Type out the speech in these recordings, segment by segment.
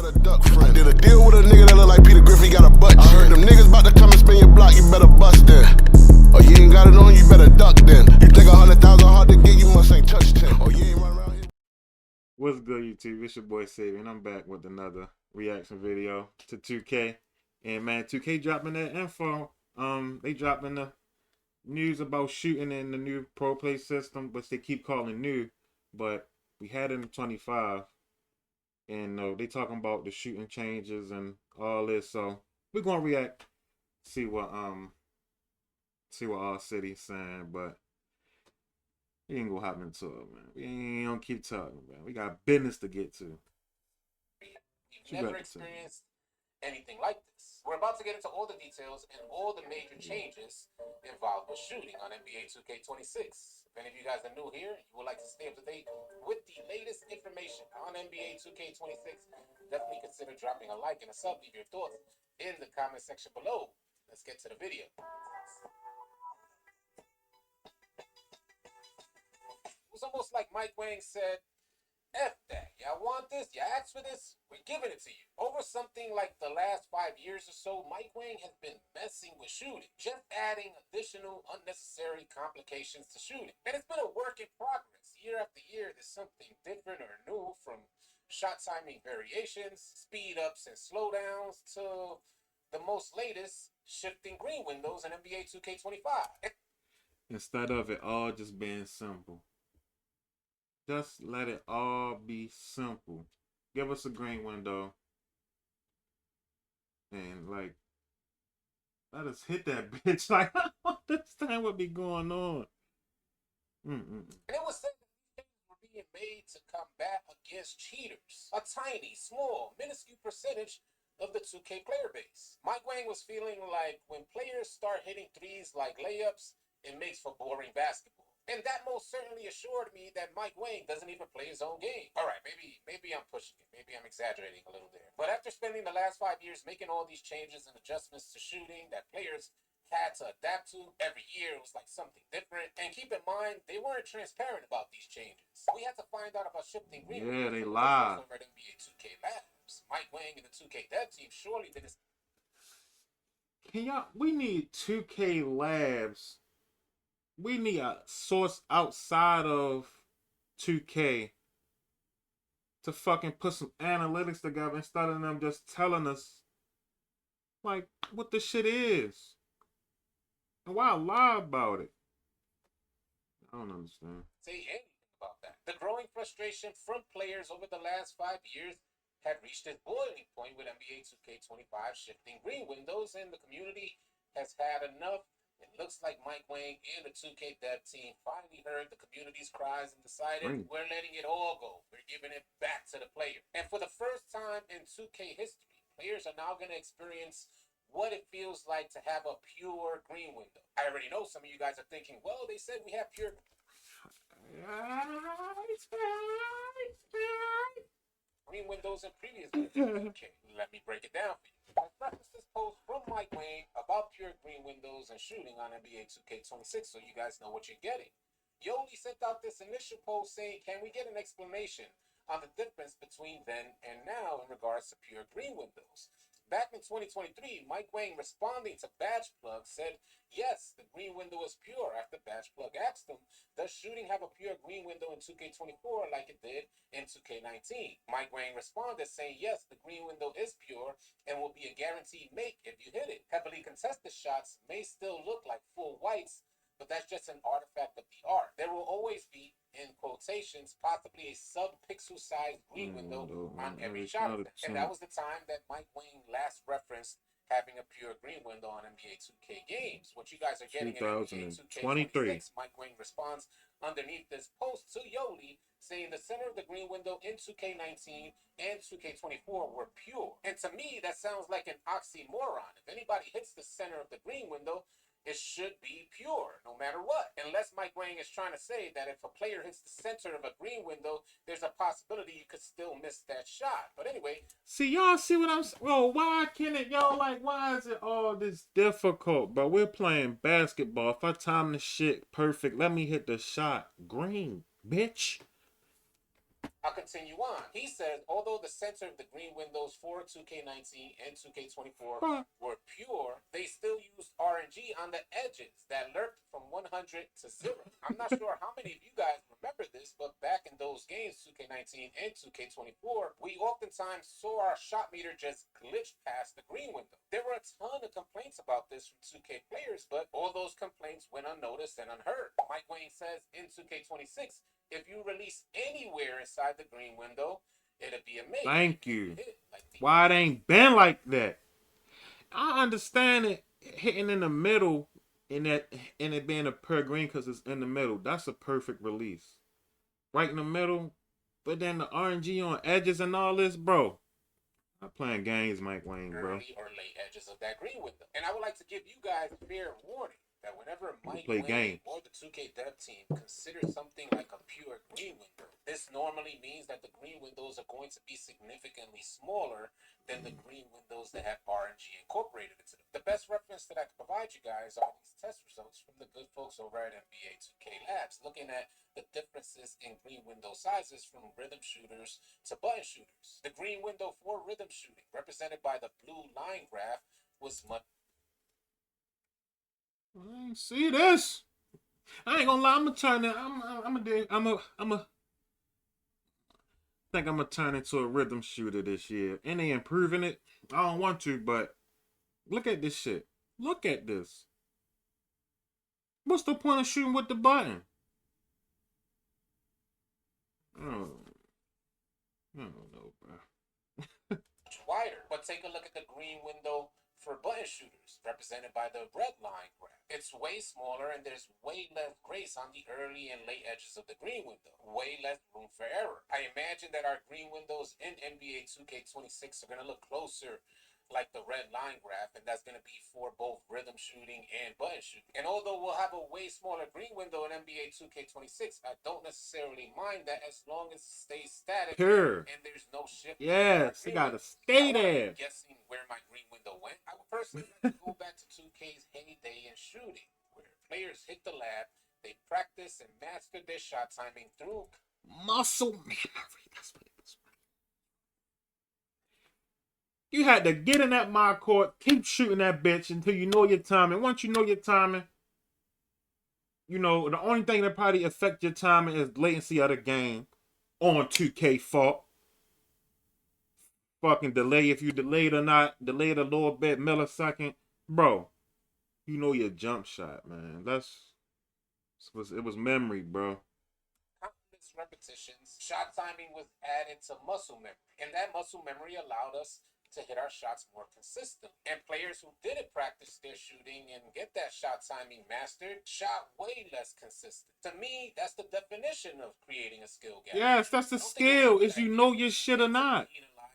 better duck friend. I did a deal with a nigga that look like Peter Griffin, got a butt. I heard them niggas about to come and spin your block, you better bust then. Oh, you ain't got it on, you better duck then. You think 100,000 hard to get, you must ain't touch 10. Oh, you ain't run around here. What's good, YouTube? It's your boy Savior, and I'm back with another reaction video to 2K. And man, 2K dropping that info. They dropping the news about shooting in the new pro play system, which they keep calling new, but we had it in 25. And they talking about the shooting changes and all this. So we're gonna react, see what AllCity's saying, but we ain't gonna hop into it, man. We ain't gonna keep talking, man. We got business to get to. We've never experienced anything like this. We're about to get into all the details and all the major changes involved with shooting on NBA 2K26. If any of you guys are new here and you would like to stay up to date with the latest information on NBA 2K26, definitely consider dropping a like and a sub. Leave your thoughts in the comment section below. Let's get to the video. It was almost like Mike Wang said, F that. Y'all want this? You asked for this? We're giving it to you. Over something like the last 5 years or so, Mike Wang has been messing with shooting, just adding additional unnecessary complications to shooting. And it's been a work in progress. Year after year, there's something different or new, from shot timing variations, speed ups and slowdowns, to the most latest, shifting green windows in NBA 2K25. Instead of it all just being simple. Just let it all be simple. Give us a green window. And like, let us hit that bitch. Like, I don't understand what be going on. And it was said that these games were being made to combat against cheaters. A tiny, small, minuscule percentage of the 2K player base. Mike Wang was feeling like when players start hitting threes like layups, it makes for boring basketball. And that most certainly assured me that Mike Wang doesn't even play his own game. All right, maybe I'm pushing it. Maybe I'm exaggerating a little there. But after spending the last 5 years making all these changes and adjustments to shooting that players had to adapt to every year, it was like something different. And keep in mind, they weren't transparent about these changes. We had to find out about shifting green. Yeah, they lied. Over at NBA 2K Labs. Mike Wang and the 2K dev team surely didn't. We need 2K Labs. We need a source outside of 2K to fucking put some analytics together instead of them just telling us like what the shit is and why lie about it. I don't understand. Say anything about that. The growing frustration from players over the last 5 years had reached its boiling point with NBA 2K25 shifting green windows, and the community has had enough. It looks like Mike Wang and the 2K dev team finally heard the community's cries and decided we're letting it all go. We're giving it back to the player. And for the first time in 2K history, players are now going to experience what it feels like to have a pure green window. I already know some of you guys are thinking, well, they said we have pure green windows in previous versions. Okay, let me break it down for you. I prefaced this post from Mike Wang about pure green windows and shooting on NBA 2K26, so you guys know what you're getting. Yoli sent out this initial post saying, can we get an explanation on the difference between then and now in regards to pure green windows? Back in 2023, Mike Wang, responding to Badge Plug, said, yes, the green window is pure. After Badge Plug asked him, does shooting have a pure green window in 2K24 like it did in 2K19? Mike Wang responded saying, yes, the green window is pure and will be a guaranteed make if you hit it. Heavily contested shots may still look like full whites, but that's just an artifact of the art. There will always be, in quotations, possibly a sub-pixel sized green window on every shot. And that was the time that Mike Wang last referenced having a pure green window on NBA 2K games. What you guys are getting in NBA 2K26, Mike Wang responds underneath this post to Yoli, saying the center of the green window in 2K19 and 2K24 were pure. And to me, that sounds like an oxymoron. If anybody hits the center of the green window, it should be pure, no matter what. Unless Mike Wang is trying to say that if a player hits the center of a green window, there's a possibility you could still miss that shot. But anyway. See, y'all see what I'm saying? Well, why can't it, y'all, like, why is it all this difficult? But we're playing basketball. If I time the shit perfect, let me hit the shot green, bitch. I'll continue on. He says, although the center of the green windows for 2K19 and 2K24 were pure, they still used RNG on the edges that lurked from 100 to 0. I'm not sure how many of you guys remember this, but back in those games, 2K19 and 2K24, we oftentimes saw our shot meter just glitch past the green window. There were a ton of complaints about this from 2K players, but all those complaints went unnoticed and unheard. Mike Wayne says in 2K26, if you release anywhere inside the green window, it'll be amazing. Thank you. Why it ain't been like that? I understand it hitting in the middle and it being a per green because it's in the middle. That's a perfect release. Right in the middle. But then the RNG on edges and all this, bro. I'm playing games, Mike Wayne, bro. Early or late edges of that green window. And I would like to give you guys fair warning that whenever Mike Wayne or the 2K dev team consider something like a pure green window, this normally means that the green windows are going to be significantly smaller than the green windows that have RNG incorporated into them. The best reference that I can provide you guys are these test results from the good folks over at NBA 2K Labs, looking at the differences in green window sizes from rhythm shooters to button shooters. The green window for rhythm shooting, represented by the blue line graph, was much. I ain't see this. I ain't gonna lie. I'm gonna turn it. Think I'm gonna turn into a rhythm shooter this year. And they improving it. I don't want to, but look at this shit. Look at this. What's the point of shooting with the button? I don't know, bro. Wider, but take a look at the green window for button shooters, represented by the red line graph. It's way smaller and there's way less grace on the early and late edges of the green window. Way less room for error. I imagine that our green windows in NBA 2K26 are going to look closer like the red line graph, and that's going to be for both rhythm shooting and button shooting. And although we'll have a way smaller green window in NBA 2K26, I don't necessarily mind that as long as it stays static and there's no shift. Yes, it gotta stay there. Guessing where my green window went, I would personally like to go back to 2K's heyday in shooting, where players hit the lab, they practice and master their shot timing through muscle memory. That's what it is. You had to get in that my court, keep shooting that bitch until you know your timing. Once you know your timing, you know, the only thing that probably affect your timing is latency of the game on 2K fault. Fucking delay, if you delayed or not, delayed a little bit, millisecond. Bro, you know your jump shot, man. It was memory, bro. Countless repetitions, shot timing was added to muscle memory. And that muscle memory allowed us to hit our shots more consistently. And players who didn't practice their shooting and get that shot timing mastered shot way less consistent. To me, that's the definition of creating a skill gap. Yes, that's the skill, is you know your shit or not.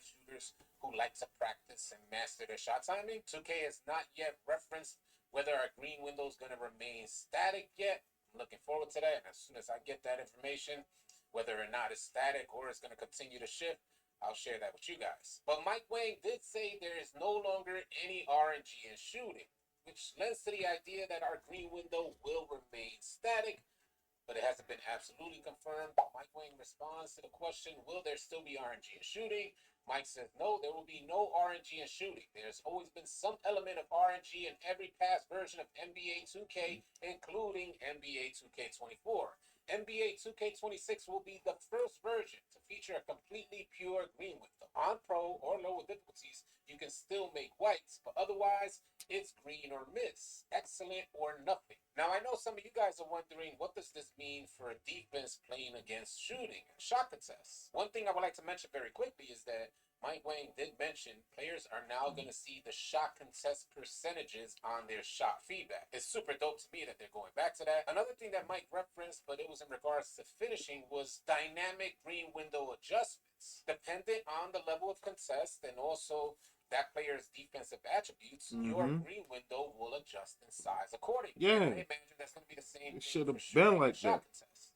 Shooters who like to practice and master their shot timing. 2K has not yet referenced whether our green window is going to remain static yet. I'm looking forward to that. And as soon as I get that information, whether or not it's static or it's going to continue to shift, I'll share that with you guys. But Mike Wayne did say there is no longer any RNG in shooting, which lends to the idea that our green window will remain static, but it hasn't been absolutely confirmed. Mike Wayne responds to the question, will there still be RNG in shooting? Mike says, no, there will be no RNG in shooting. There's always been some element of RNG in every past version of NBA 2K, including NBA 2K24. NBA 2K26 will be the first version to feature a completely pure green window. On pro or lower difficulties, you can still make whites, but otherwise, it's green or miss, excellent or nothing. Now, I know some of you guys are wondering, what does this mean for a defense playing against shooting and shot contests? One thing I would like to mention very quickly is that Mike Wayne did mention players are now going to see the shot contest percentages on their shot feedback. It's super dope to me that they're going back to that. Another thing that Mike referenced, but it was in regards to finishing, was dynamic green window adjustments. Dependent on the level of contest and also that player's defensive attributes, your green window will adjust in size accordingly. Yeah. I imagine that's going to be the same thing. It should have been like that.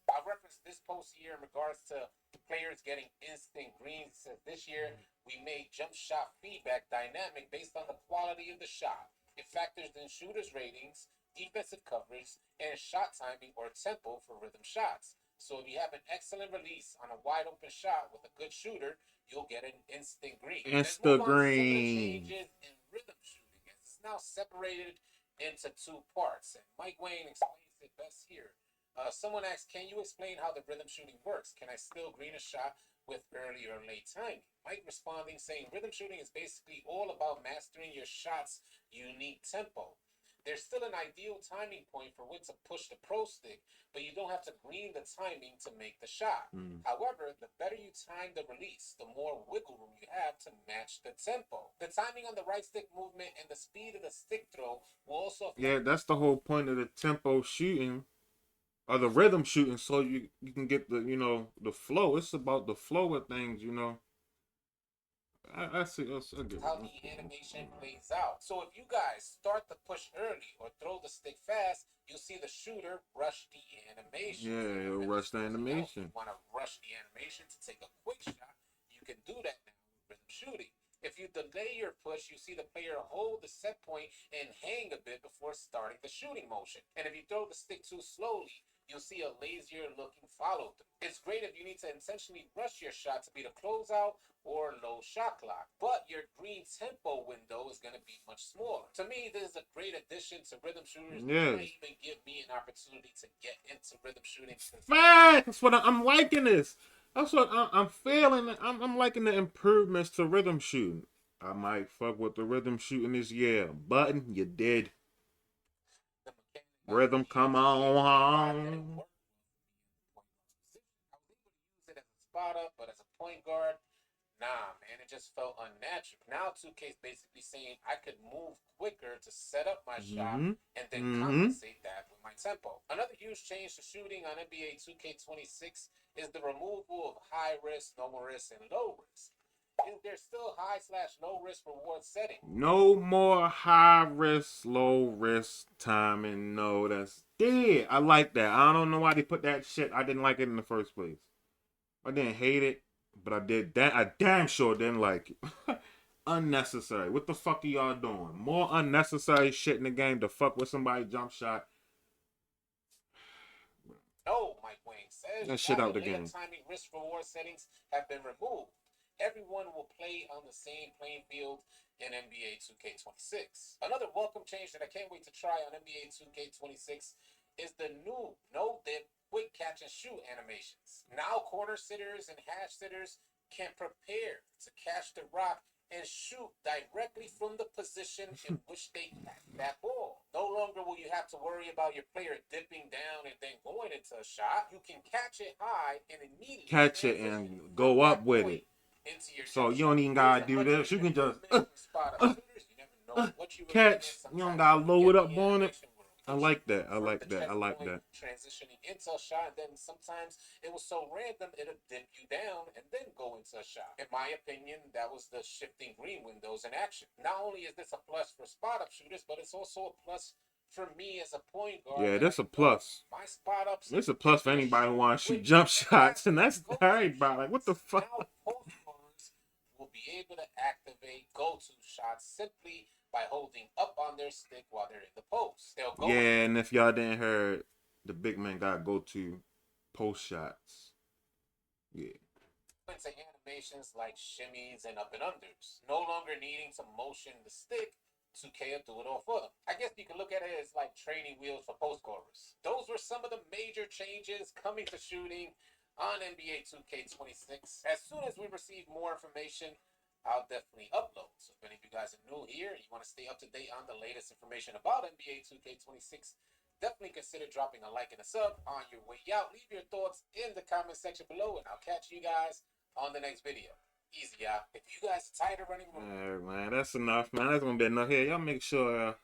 I referenced this post here in regards to players getting instant greens. It says this year we made jump shot feedback dynamic based on the quality of the shot. It factors in shooters' ratings, defensive coverage, and shot timing or tempo for rhythm shots. So if you have an excellent release on a wide open shot with a good shooter, you'll get an instant green. Let's move on to some of the changes in rhythm shooting. It's now separated into two parts, and Mike Wayne explains it best here. Someone asked, can you explain how the rhythm shooting works? Can I still green a shot with early or late timing? Mike responding saying rhythm shooting is basically all about mastering your shot's unique tempo. There's still an ideal timing point for when to push the pro stick, but you don't have to green the timing to make the shot. However, the better you time the release, the more wiggle room you have to match the tempo. The timing on the right stick movement and the speed of the stick throw will also affect. Yeah, that's the whole point of the tempo shooting. Or the rhythm shooting, so you can get the, you know, the flow. It's about the flow of things, you know. I see. I get how the animation plays out. So if you guys start the push early or throw the stick fast, you'll see the shooter rush the animation. Yeah, it'll rush the animation. If you want to rush the animation to take a quick shot, you can do that now with rhythm shooting. If you delay your push, you see the player hold the set point and hang a bit before starting the shooting motion. And if you throw the stick too slowly, you'll see a lazier looking follow through. It's great if you need to intentionally rush your shot to beat a closeout or low shot clock, but your green tempo window is going to be much smaller. To me, this is a great addition to rhythm shooters. Yeah. It might even give me an opportunity to get into rhythm shooting. Fact. That's what I'm liking this. That's what I'm feeling. I'm liking the improvements to rhythm shooting. I might fuck with the rhythm shooting this year. Button, you did. Rhythm, come on home. I was able to use it as a spot up, but as a point guard, nah, man, it just felt unnatural. Now 2K is basically saying I could move quicker to set up my shot and then compensate that with my tempo. Another huge change to shooting on NBA 2K26 is the removal of high risk, no risk, and low risk. Is there still high/low risk reward setting? No more high risk, low risk timing. No, that's dead. I like that. I don't know why they put that shit. I didn't like it in the first place. I didn't hate it, but I did that. I damn sure didn't like it. Unnecessary. What the fuck are y'all doing? More unnecessary shit in the game to fuck with somebody jump shot. No, Mike Wayne says that shit out the game. Timing risk reward settings have been removed. Everyone will play on the same playing field in NBA 2K26. Another welcome change that I can't wait to try on NBA 2K26 is the new no dip quick catch and shoot animations. Now corner sitters and hash sitters can prepare to catch the rock and shoot directly from the position in which they catch that ball. No longer will you have to worry about your player dipping down and then going into a shot. You can catch it high and immediately catch it and go up with it. So you don't even gotta do this. You can just catch. You don't gotta load up on it. I like that. I like that. I like that. Transitioning into a shot, and then sometimes it was so random it'll dip you down and then go into a shot. In my opinion, that was the shifting green windows in action. Not only is this a plus for spot up shooters, but it's also a plus for me as a point guard. Yeah, that's a plus. My spot ups. It's a plus for anybody who wants to shoot jump shots, and that's everybody. Like, what the fuck? Now post scorers will be able to activate go-to shots simply by holding up on their stick while they're in the post. They'll go. Yeah, and if y'all didn't hear, the big man got go-to post shots. Yeah. Into animations like shimmies and up and unders. No longer needing to motion the stick. 2K will do it all for them. I guess you can look at it as like training wheels for post scorers. Those were some of the major changes coming to shooting on NBA 2K26. As soon as we receive more information, I'll definitely upload. So if any of you guys are new here and you want to stay up to date on the latest information about NBA 2K26, definitely consider dropping a like and a sub on your way out. Leave your thoughts in the comment section below, and I'll catch you guys on the next video. Easy, y'all. If you guys are tired of running... Alright, man. That's enough, man. That's gonna be enough here. Y'all make sure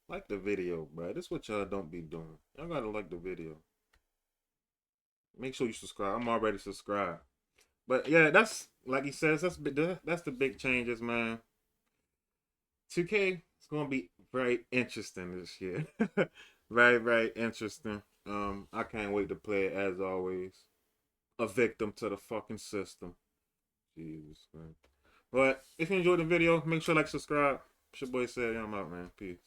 like the video, bro. This is what y'all don't be doing. Y'all gotta like the video. Make sure you subscribe. I'm already subscribed. But yeah, that's like he says. That's the big changes, man. 2K is gonna be very interesting this year. Very, very interesting. I can't wait to play it as always. A victim to the fucking system. Jesus, man. But if you enjoyed the video, make sure to like, subscribe. It's your boy said, I'm out, man. Peace.